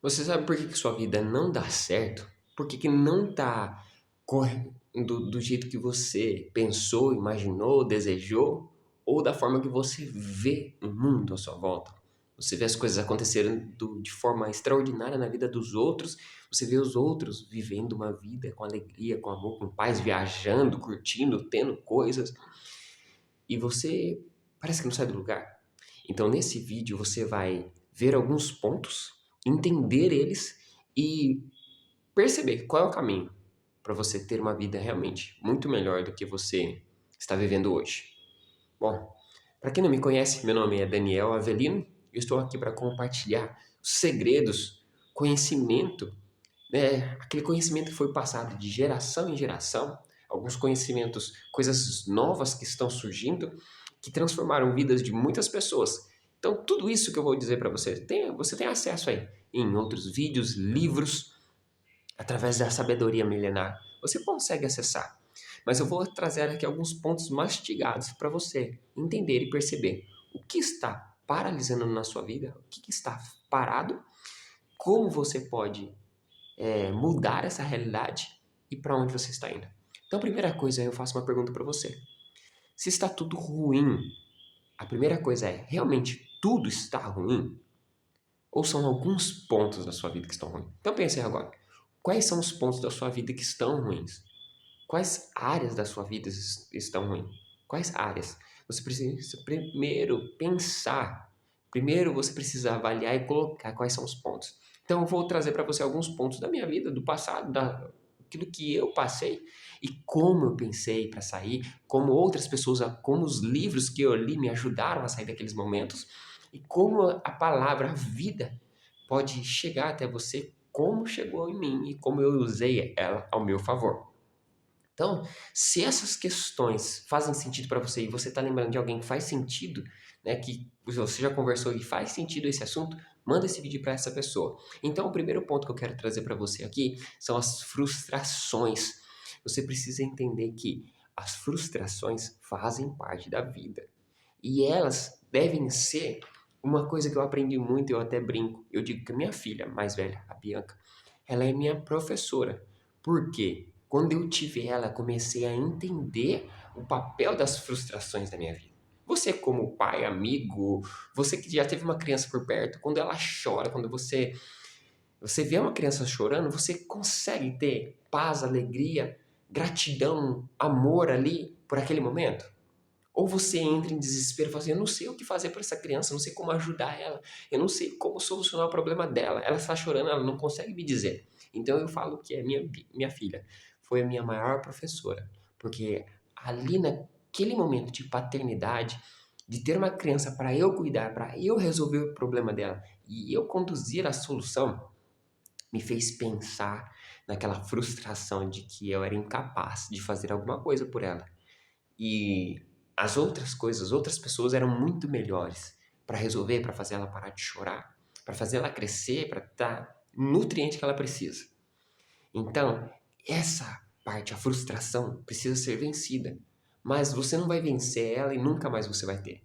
Você sabe por que que sua vida não dá certo? Por que que não tá correndo do jeito que você pensou, imaginou, desejou? Ou da forma que você vê o mundo à sua volta? Você vê as coisas acontecerem de forma extraordinária na vida dos outros, você vê os outros vivendo uma vida com alegria, com amor, com paz, viajando, curtindo, tendo coisas, e você parece que não sai do lugar. Então, nesse vídeo, você vai ver alguns pontos, entender eles e perceber qual é o caminho para você ter uma vida realmente muito melhor do que você está vivendo hoje. Bom, para quem não me conhece, meu nome é Daniel Avelino e eu estou aqui para compartilhar segredos, conhecimento, né? Aquele conhecimento que foi passado de geração em geração, alguns conhecimentos, coisas novas que estão surgindo, que transformaram vidas de muitas pessoas. Então, tudo isso que eu vou dizer para você, você tem acesso aí em outros vídeos, livros, através da sabedoria milenar. Você consegue acessar. Mas eu vou trazer aqui alguns pontos mastigados para você entender e perceber o que está paralisando na sua vida, o que está parado, como você pode mudar essa realidade e para onde você está indo. Então, a primeira coisa, eu faço uma pergunta para você. Se está tudo ruim, a primeira coisa é, realmente tudo está ruim? Ou são alguns pontos da sua vida que estão ruins? Então pense agora. Quais são os pontos da sua vida que estão ruins? Quais áreas da sua vida estão ruins? Quais áreas? Você precisa primeiro pensar. Primeiro você precisa avaliar e colocar quais são os pontos. Então eu vou trazer para você alguns pontos da minha vida, do passado, daquilo que eu passei e como eu pensei para sair, como outras pessoas, como os livros que eu li me ajudaram a sair daqueles momentos e como a palavra a vida pode chegar até você, como chegou em mim e como eu usei ela ao meu favor. Então, se essas questões fazem sentido para você e você está lembrando de alguém que faz sentido, né, que você já conversou e faz sentido esse assunto, manda esse vídeo para essa pessoa. Então, o primeiro ponto que eu quero trazer para você aqui são as frustrações. Você precisa entender que as frustrações fazem parte da vida e elas devem ser uma coisa que eu aprendi muito, eu até brinco. Eu digo que a minha filha mais velha, a Bianca, ela é minha professora. Por quê? Quando eu tive ela, comecei a entender o papel das frustrações da minha vida. Você, como pai, amigo, você que já teve uma criança por perto, quando ela chora, quando você vê uma criança chorando, você consegue ter paz, alegria, gratidão, amor ali por aquele momento? Ou você entra em desespero e fala assim, eu não sei o que fazer para essa criança, eu não sei como ajudar ela, eu não sei como solucionar o problema dela. Ela está chorando, ela não consegue me dizer. Então eu falo que é minha filha foi a minha maior professora, porque ali naquele momento de paternidade, de ter uma criança para eu cuidar, para eu resolver o problema dela e eu conduzir a solução, me fez pensar naquela frustração de que eu era incapaz de fazer alguma coisa por ela. E as outras coisas, outras pessoas eram muito melhores para resolver, para fazer ela parar de chorar, para fazer ela crescer, para dar nutriente que ela precisa. Então, essa parte, a frustração, precisa ser vencida. Mas você não vai vencer ela e nunca mais você vai ter.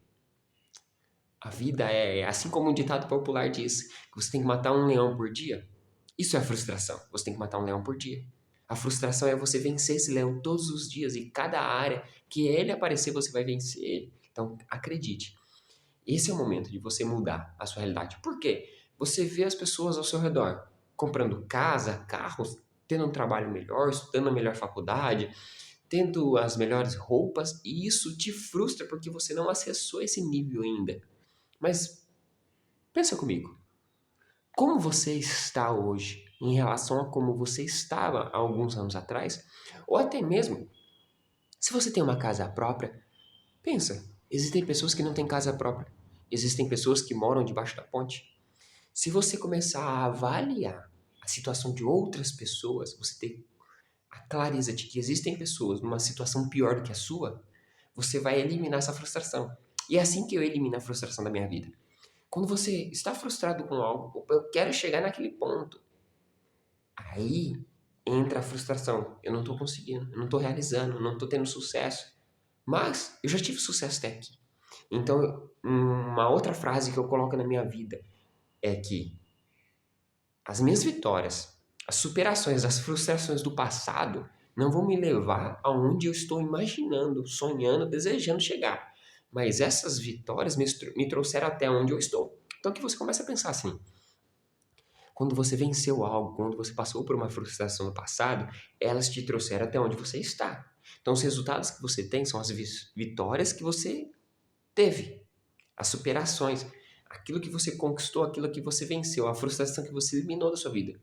A vida é, assim como um ditado popular diz, que você tem que matar um leão por dia. Isso é a frustração. Você tem que matar um leão por dia. A frustração é você vencer esse leão todos os dias e cada área que ele aparecer, você vai vencer ele. Então, acredite. Esse é o momento de você mudar a sua realidade. Por quê? Você vê as pessoas ao seu redor comprando casa, carros, tendo um trabalho melhor, estudando a melhor faculdade, tendo as melhores roupas, e isso te frustra porque você não acessou esse nível ainda. Mas pensa comigo, como você está hoje em relação a como você estava há alguns anos atrás? Ou até mesmo, se você tem uma casa própria, pensa, existem pessoas que não têm casa própria. Existem pessoas que moram debaixo da ponte. Se você começar a avaliar a situação de outras pessoas, você ter a clareza de que existem pessoas numa situação pior do que a sua, você vai eliminar essa frustração. E é assim que eu elimino a frustração da minha vida. Quando você está frustrado com algo, opa, eu quero chegar naquele ponto. Aí entra a frustração. Eu não estou conseguindo, eu não estou realizando, eu não estou tendo sucesso. Mas eu já tive sucesso até aqui. Então, uma outra frase que eu coloco na minha vida é que as minhas vitórias, as superações, as frustrações do passado não vão me levar aonde eu estou imaginando, sonhando, desejando chegar. Mas essas vitórias me trouxeram até onde eu estou. Então que você começa a pensar assim, quando você venceu algo, quando você passou por uma frustração no passado, elas te trouxeram até onde você está. Então os resultados que você tem são as vitórias que você teve, as superações, aquilo que você conquistou, aquilo que você venceu, a frustração que você eliminou da sua vida.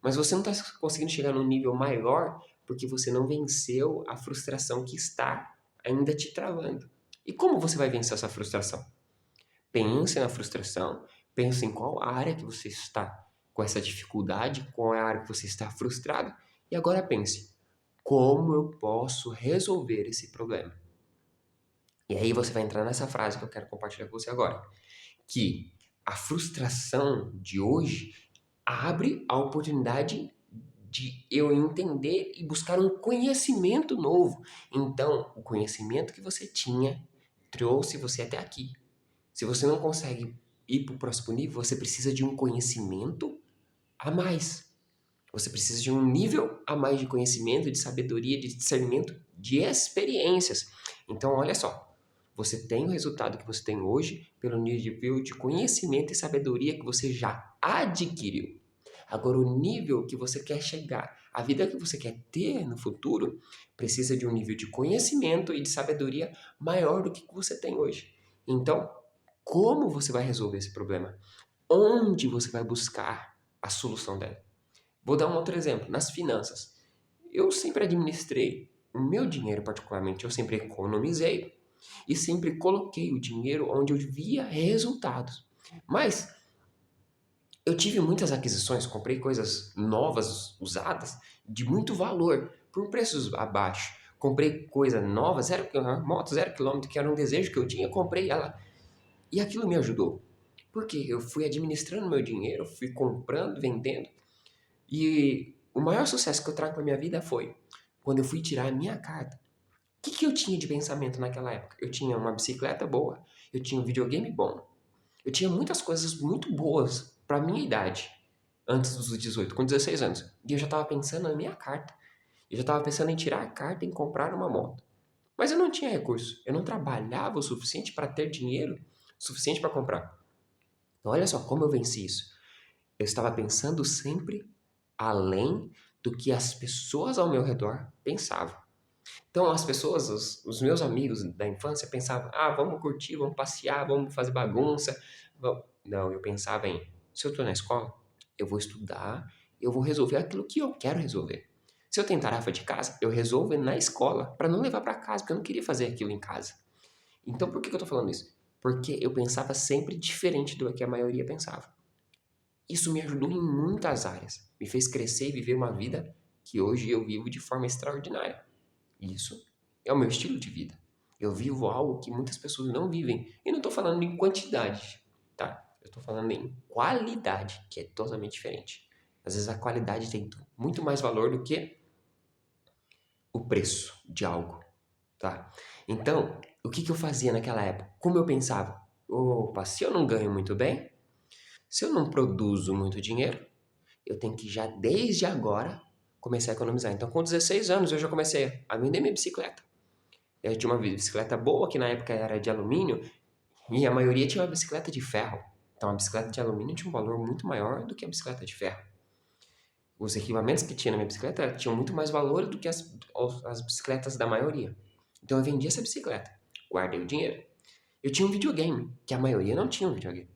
Mas você não está conseguindo chegar num nível maior porque você não venceu a frustração que está ainda te travando. E como você vai vencer essa frustração? Pense na frustração, pense em qual área que você está com essa dificuldade, qual é a área que você está frustrado, e agora pense, como eu posso resolver esse problema? E aí você vai entrar nessa frase que eu quero compartilhar com você agora, que a frustração de hoje abre a oportunidade de eu entender e buscar um conhecimento novo. Então, o conhecimento que você tinha trouxe você até aqui. Se você não consegue ir para o próximo nível, você precisa de um conhecimento a mais. Você precisa de um nível a mais de conhecimento, de sabedoria, de discernimento, de experiências. Então, olha só. Você tem o resultado que você tem hoje pelo nível de conhecimento e sabedoria que você já adquiriu. Agora, o nível que você quer chegar, a vida que você quer ter no futuro, precisa de um nível de conhecimento e de sabedoria maior do que você tem hoje. Então, como você vai resolver esse problema? Onde você vai buscar a solução dela? Vou dar um outro exemplo, nas finanças. Eu sempre administrei o meu dinheiro particularmente, eu sempre economizei e sempre coloquei o dinheiro onde eu via resultados. Mas eu tive muitas aquisições, comprei coisas novas, usadas, de muito valor, por preços abaixo. Comprei coisa nova, moto 0 km, que era um desejo que eu tinha, comprei ela. E aquilo me ajudou. Porque eu fui administrando meu dinheiro, fui comprando, vendendo. E o maior sucesso que eu trago para minha vida foi quando eu fui tirar a minha carta. O que eu tinha de pensamento naquela época? Eu tinha uma bicicleta boa, eu tinha um videogame bom, eu tinha muitas coisas muito boas para minha idade, antes dos 18, com 16 anos. E eu já estava pensando na minha carta. Eu já estava pensando em tirar a carta e em comprar uma moto. Mas eu não tinha recurso. Eu não trabalhava o suficiente para ter dinheiro suficiente para comprar. Então, olha só como eu venci isso. Eu estava pensando sempre além do que as pessoas ao meu redor pensavam. Então, as pessoas, os meus amigos da infância pensavam: ah, vamos curtir, vamos passear, vamos fazer bagunça. Não, eu pensava em: se eu estou na escola, eu vou estudar, eu vou resolver aquilo que eu quero resolver. Se eu tenho tarefa de casa, eu resolvo na escola para não levar para casa, porque eu não queria fazer aquilo em casa. Então, por que eu estou falando isso? Porque eu pensava sempre diferente do que a maioria pensava. Isso me ajudou em muitas áreas, me fez crescer e viver uma vida que hoje eu vivo de forma extraordinária. Isso é o meu estilo de vida. Eu vivo algo que muitas pessoas não vivem. E não estou falando em quantidade, tá? Eu estou falando em qualidade, que é totalmente diferente. Às vezes a qualidade tem muito mais valor do que o preço de algo, tá? Então, o que eu fazia naquela época? Como eu pensava? Opa, se eu não ganho muito bem, se eu não produzo muito dinheiro, eu tenho que já desde agora começar a economizar. Então, com 16 anos, eu já comecei a vender minha bicicleta. Eu tinha uma bicicleta boa, que na época era de alumínio, e a maioria tinha uma bicicleta de ferro. Então, a bicicleta de alumínio tinha um valor muito maior do que a bicicleta de ferro. Os equipamentos que tinha na minha bicicleta tinham muito mais valor do que as bicicletas da maioria. Então, eu vendi essa bicicleta, guardei o dinheiro. Eu tinha um videogame, que a maioria não tinha um videogame.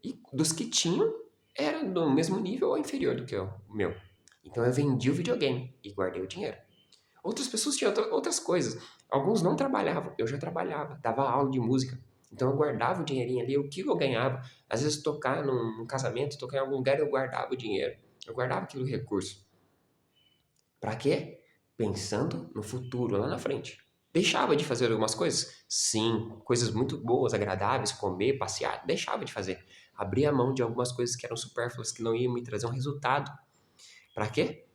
E dos que tinham, era do mesmo nível ou inferior do que o meu. Então, eu vendi o videogame e guardei o dinheiro. Outras pessoas tinham outras coisas. Alguns não trabalhavam, eu já trabalhava, dava aula de música. Então eu guardava o dinheirinho ali, o que eu ganhava. Às vezes tocar num casamento, tocar em algum lugar, eu guardava o dinheiro. Eu guardava aquele recurso. Para quê? Pensando no futuro, lá na frente. Deixava de fazer algumas coisas? Sim, coisas muito boas, agradáveis, comer, passear, deixava de fazer. Abria mão de algumas coisas que eram supérfluas, que não iam me trazer um resultado. Para quê?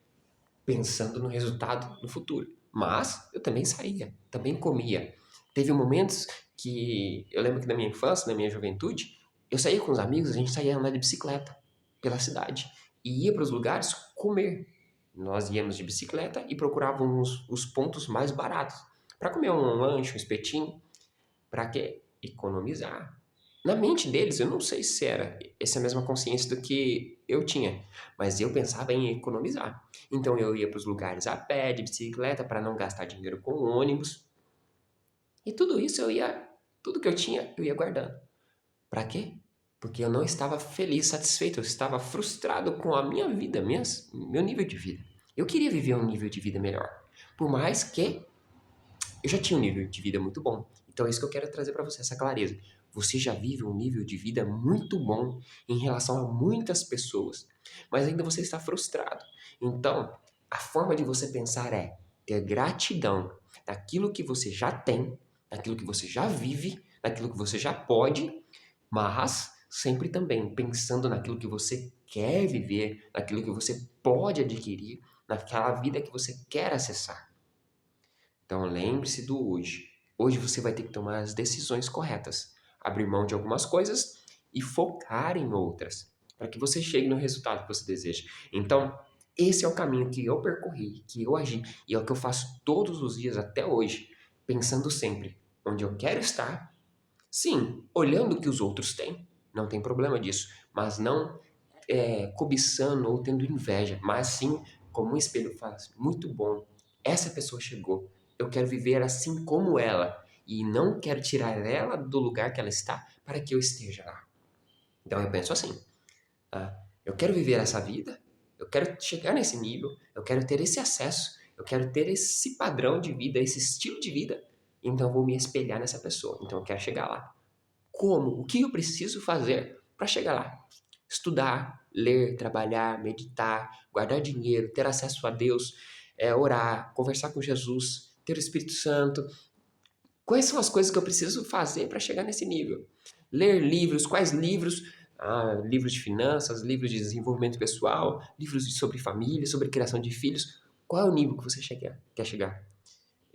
Pensando no resultado no futuro. Mas eu também saía, também comia. Teve momentos que eu lembro que na minha infância, na minha juventude, eu saía com os amigos, a gente saía andar de bicicleta. pela cidade e ia para os lugares comer. Nós íamos de bicicleta e procurávamos os pontos mais baratos para comer um lanche, um espetinho. Para quê? Economizar. Na mente deles, eu não sei se era essa mesma consciência do que eu tinha, mas eu pensava em economizar. Então eu ia para os lugares a pé, de bicicleta, para não gastar dinheiro com ônibus. E tudo isso tudo que eu tinha, eu ia guardando. Para quê? Porque eu não estava feliz, satisfeito, eu estava frustrado com a minha vida, meu nível de vida. Eu queria viver um nível de vida melhor. Por mais que eu já tinha um nível de vida muito bom. Então é isso que eu quero trazer para você, essa clareza. Você já vive um nível de vida muito bom em relação a muitas pessoas, mas ainda você está frustrado. Então, a forma de você pensar é ter gratidão daquilo que você já tem, daquilo que você já vive, daquilo que você já pode, mas sempre também pensando naquilo que você quer viver, naquilo que você pode adquirir, naquela vida que você quer acessar. Então lembre-se do hoje. Hoje você vai ter que tomar as decisões corretas, abrir mão de algumas coisas e focar em outras, para que você chegue no resultado que você deseja. Então, esse é o caminho que eu percorri, que eu agi, e é o que eu faço todos os dias até hoje, pensando sempre onde eu quero estar. Sim, olhando o que os outros têm, não tem problema disso, mas não cobiçando ou tendo inveja, mas sim como um espelho faz. Muito bom, essa pessoa chegou, eu quero viver assim como ela e não quero tirar ela do lugar que ela está para que eu esteja lá. Então eu penso assim, eu quero viver essa vida, eu quero chegar nesse nível, eu quero ter esse acesso, eu quero ter esse padrão de vida, esse estilo de vida, então eu vou me espelhar nessa pessoa, então eu quero chegar lá. Como? O que eu preciso fazer para chegar lá? Estudar, ler, trabalhar, meditar, guardar dinheiro, ter acesso a Deus, orar, conversar com Jesus, ter o Espírito Santo. Quais são as coisas que eu preciso fazer para chegar nesse nível? Ler livros, quais livros? Livros de finanças, livros de desenvolvimento pessoal, livros sobre família, sobre criação de filhos. Qual é o nível que você quer chegar?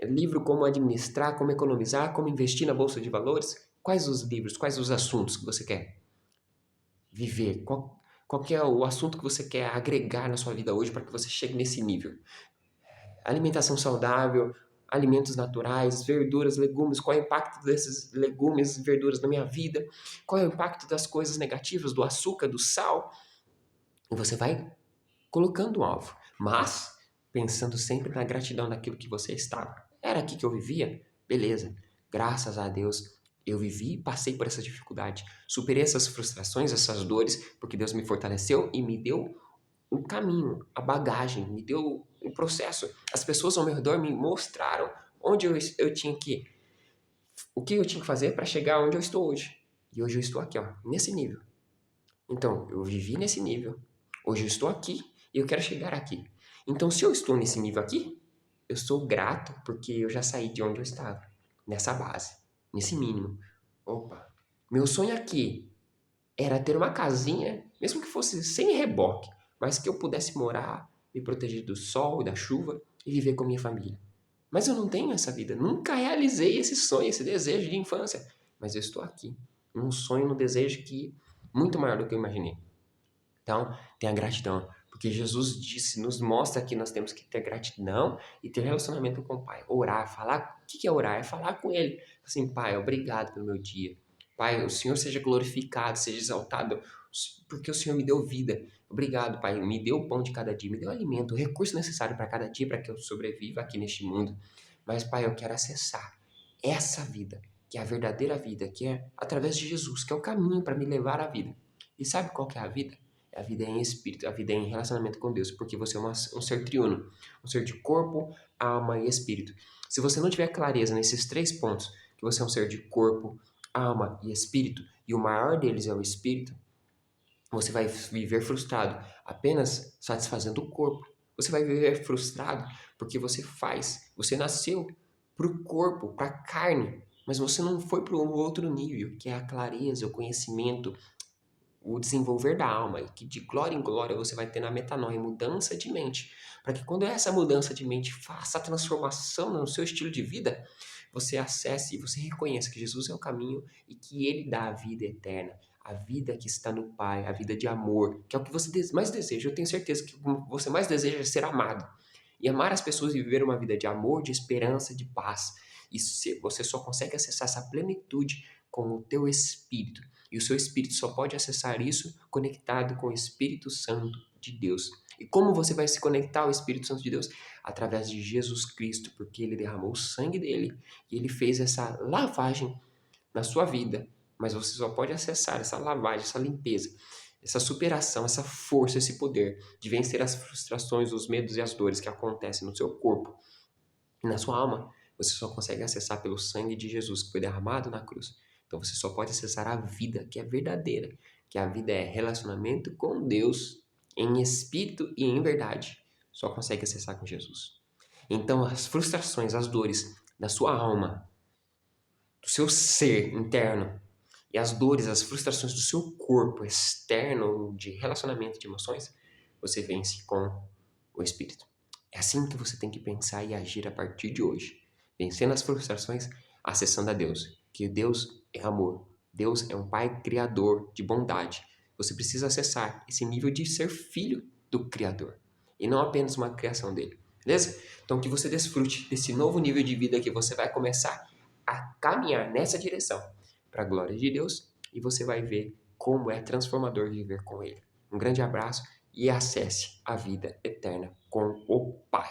Livro como administrar, como economizar, como investir na bolsa de valores? Quais os livros, quais os assuntos que você quer viver? Qual que é o assunto que você quer agregar na sua vida hoje para que você chegue nesse nível? Alimentação saudável, alimentos naturais, verduras, legumes, qual é o impacto desses legumes e verduras na minha vida? Qual é o impacto das coisas negativas, do açúcar, do sal? E você vai colocando um alvo, mas pensando sempre na gratidão daquilo que você estava. Era aqui que eu vivia? Beleza. Graças a Deus eu vivi e passei por essa dificuldade. Superei essas frustrações, essas dores, porque Deus me fortaleceu e me deu um caminho, a bagagem, me deu um processo. As pessoas ao meu redor me mostraram onde eu tinha que ir, o que eu tinha que fazer para chegar onde eu estou hoje. E hoje eu estou aqui, ó, nesse nível. Então, eu vivi nesse nível, hoje eu estou aqui e eu quero chegar aqui. Então, se eu estou nesse nível aqui, eu sou grato porque eu já saí de onde eu estava, nessa base, nesse mínimo. Opa, meu sonho aqui era ter uma casinha, mesmo que fosse sem reboque, mas que eu pudesse morar, me proteger do sol e da chuva e viver com a minha família. Mas eu não tenho essa vida, nunca realizei esse sonho, esse desejo de infância. Mas eu estou aqui, num sonho, num desejo que muito maior do que eu imaginei. Então, tenha gratidão, porque Jesus disse, nos mostra que nós temos que ter gratidão e ter relacionamento com o Pai. Orar, falar. O que é orar? É falar com Ele. Assim, Pai, obrigado pelo meu dia. Pai, o Senhor seja glorificado, seja exaltado, porque o Senhor me deu vida. Obrigado, Pai, me deu o pão de cada dia, me deu alimento, o recurso necessário para cada dia, para que eu sobreviva aqui neste mundo. Mas, Pai, eu quero acessar essa vida, que é a verdadeira vida, que é através de Jesus, que é o caminho para me levar à vida. E sabe qual que é a vida? A vida é em espírito, a vida é em relacionamento com Deus, porque você é um ser triuno, um ser de corpo, alma e espírito. Se você não tiver clareza nesses três pontos, que você é um ser de corpo, alma e espírito, e o maior deles é o espírito, você vai viver frustrado apenas satisfazendo o corpo. Você vai viver frustrado porque você nasceu para o corpo, para a carne, mas você não foi para um outro nível, que é a clareza, o conhecimento, o desenvolver da alma, e que de glória em glória você vai ter na metanoia, mudança de mente, para que quando essa mudança de mente faça a transformação no seu estilo de vida, você acesse e você reconheça que Jesus é o caminho e que Ele dá a vida eterna, a vida que está no Pai, a vida de amor, que é o que você mais deseja. Eu tenho certeza que o que você mais deseja é ser amado. E amar as pessoas e viver uma vida de amor, de esperança, de paz. Você só consegue acessar essa plenitude com o teu espírito. E o seu espírito só pode acessar isso conectado com o Espírito Santo de Deus. E como você vai se conectar ao Espírito Santo de Deus? Através de Jesus Cristo, porque ele derramou o sangue dele e ele fez essa lavagem na sua vida. Mas você só pode acessar essa lavagem, essa limpeza, essa superação, essa força, esse poder de vencer as frustrações, os medos e as dores que acontecem no seu corpo e na sua alma. Você só consegue acessar pelo sangue de Jesus que foi derramado na cruz. Então você só pode acessar a vida que é verdadeira, que a vida é relacionamento com Deus em espírito e em verdade. Só consegue acessar com Jesus. Então as frustrações, as dores da sua alma, do seu ser interno, e as dores, as frustrações do seu corpo externo, de relacionamento, de emoções, você vence com o Espírito. É assim que você tem que pensar e agir a partir de hoje. Vencendo as frustrações, acessando a Deus. Que Deus é amor. Deus é um Pai criador de bondade. Você precisa acessar esse nível de ser filho do Criador. E não apenas uma criação dele. Beleza? Então que você desfrute desse novo nível de vida que você vai começar a caminhar nessa direção para a glória de Deus e você vai ver como é transformador viver com Ele. Um grande abraço e acesse a vida eterna com o Pai.